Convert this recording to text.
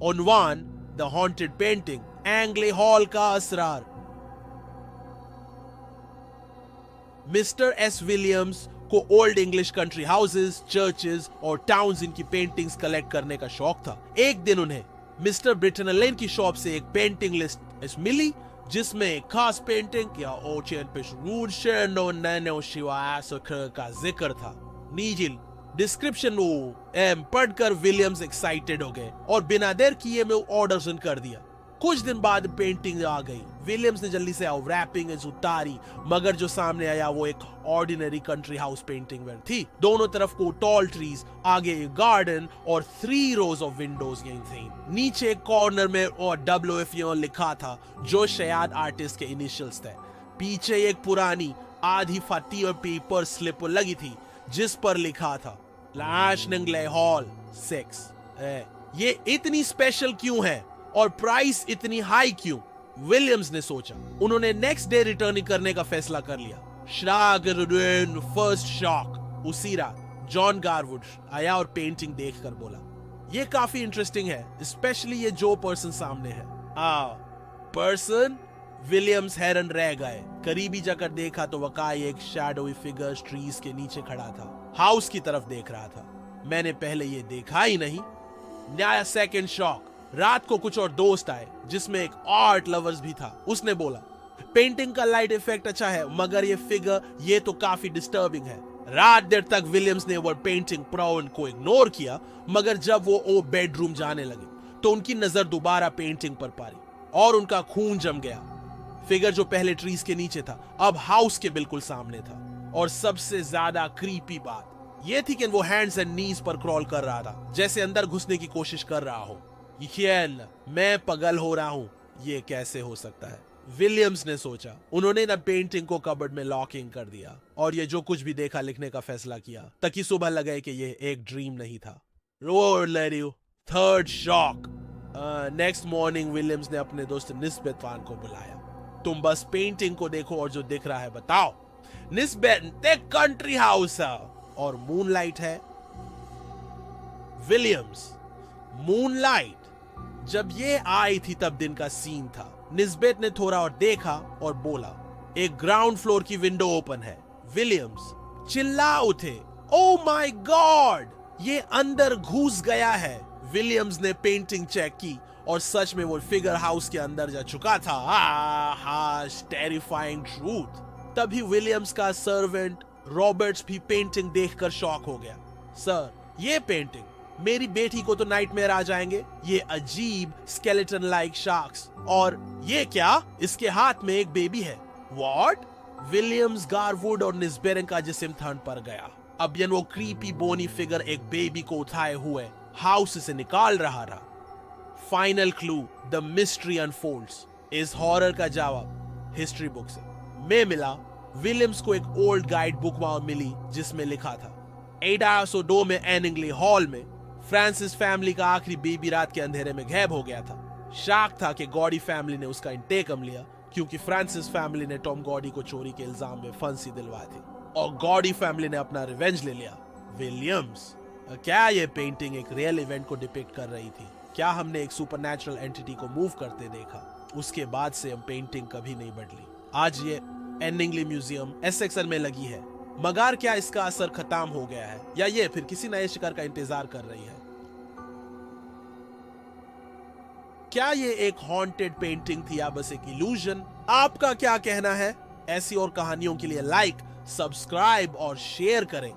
उन्वान the haunted painting, एंग्ले hall का Asrar. Mister Ace Williams को old English country houses, churches और towns इनकी paintings collect करने का शौक था। एक दिन उन्हें मिस्टर ब्रिटन लेन की शॉप से एक पेंटिंग लिस्ट मिली जिसमें एक खास पेंटिंग या ओचेन का जिक्र था। नीजिल डिस्क्रिप्शन पढ़कर विलियम्स एक्साइटेड हो गए और बिना देर किए में ऑर्डर कर दिया। कुछ दिन बाद पेंटिंग आ गई। विलियम्स ने जल्दी से रैपिंग उतारी, मगर जो सामने आया वो एक ऑर्डिनरी कंट्री हाउस पेंटिंग थी। दोनों तरफ को टॉल ट्रीज, आगे गार्डन और 3 rows ऑफ विंडोज थी। नीचे एक कॉर्नर में और WF लिखा था जो शायद आर्टिस्ट के इनिशियल्स थे। पीछे एक पुरानी आधी फटी और पेपर स्लिप लगी थी जिस पर लिखा था लैशनिंगले हॉल 6। ये इतनी स्पेशल क्यों है और प्राइस इतनी हाई क्यों? विलियम्स ने सोचा। उन्होंने नेक्स्ट डे रिटर्न करने का फैसला कर लिया। First shock. उसी रात जॉन गारवुड आया और पेंटिंग देखकर बोला, ये काफी इंटरेस्टिंग है, स्पेशली ये जो पर्सन सामने है। पर्सन? विलियम्स हैरान रह गए। करीबी जाकर देखा तो वकाई एक शैडोई फिगर ट्रीज के नीचे खड़ा था, हाउस की तरफ देख रहा था। मैंने पहले ये देखा ही नहीं। नया सेकंड शॉक। रात को कुछ और दोस्त आए जिसमें एक आर्ट लवर्स भी था। उसने बोला, पेंटिंग का लाइट इफेक्ट अच्छा है मगर ये फिगर ये तो काफी डिस्टर्बिंग है। रात देर तक विलियम्स ने वो पेंटिंग प्रोन को इग्नोर किया, मगर जब वो बेडरूम जाने लगे तो उनकी नजर दोबारा पेंटिंग पर पड़ी और उनका खून जम गया। फिगर जो पहले ट्रीज के नीचे था अब हाउस के बिल्कुल सामने था। और सबसे ज्यादा क्रीपी बात ये थी कि वो हैंड्स एंड नीज पर क्रॉल कर रहा था, जैसे अंदर घुसने की कोशिश कर रहा हो। मैं पगल हो रहा हूं, ये कैसे हो सकता है? विलियम्स ने सोचा। उन्होंने ना पेंटिंग को कबर्ड में लॉकिंग कर दिया और ये जो कुछ भी देखा लिखने का फैसला किया ताकि सुबह लगे कि ये एक ड्रीम नहीं था। Third shock. Next morning Williams ने अपने दोस्त निस्बत खान को बुलाया। तुम बस पेंटिंग को देखो और जो दिख रहा है बताओ। निस्बत, कंट्री हाउस है और मूनलाइट है। Williams, moonlight? जब ये आई थी तब दिन का सीन था। निस्बत ने थोड़ा और देखा और बोला, एक ग्राउंड फ्लोर की विंडो ओपन है। विलियम्स चिल्ला उठे, ओ माय गॉड, ये अंदर घुस गया है। विलियम्स ने पेंटिंग चेक की और सच में वो फिगर हाउस के अंदर जा चुका था। Terrifying truth. तभी विलियम्स का सर्वेंट रॉबर्ट्स भी पेंटिंग देखकर शॉक हो गया। सर, ये पेंटिंग, मेरी बेटी को तो नाइटमेयर आ जाएंगे। ये अजीब स्केलेटन लाइक शार्क्स, और ये क्या, इसके हाथ में एक बेबी है। व्हाट? विलियम्स, गारवुड और निस्बेरन का जिस्म ठंड पर गया। अब वो क्रीपी बोनी फिगर एक बेबी को उठाए हुए हाउस से निकाल रहा था। Final clue, the mystery unfolds. इस हॉरर का जवाब हिस्ट्री बुक से में मिला। विलियम्स को एक ओल्ड गाइड बुक मिली जिसमें लिखा था 1802 में एनिंगले हॉल में फ्रांसिस फैमिली का आखिरी बेबी रात के अंधेरे में गायब हो गया था। शाक था कि गॉडी फैमिली ने उसका इंटेकम लिया क्योंकि फ्रांसिस फैमिली ने टॉम गॉडी को चोरी के इल्जाम में फांसी दिलवाई थी और गॉडी फैमिली ने अपना रिवेंज ले लिया। विलियम्स, क्या ये पेंटिंग एक रियल इवेंट को डिपिक्ट कर रही थी? क्या हमने एक सुपरनैचुरल एंटिटी को मूव करते देखा? उसके बाद से हम पेंटिंग कभी नहीं बदली। आज ये एनिंगले म्यूजियम एसेक्सन में लगी है, मगर क्या इसका असर खत्म हो गया है या ये फिर किसी नए शिकार का इंतजार कर रही है? क्या ये एक हॉन्टेड पेंटिंग थी या बस एक इल्यूजन? आपका क्या कहना है? ऐसी और कहानियों के लिए लाइक, सब्सक्राइब और शेयर करें।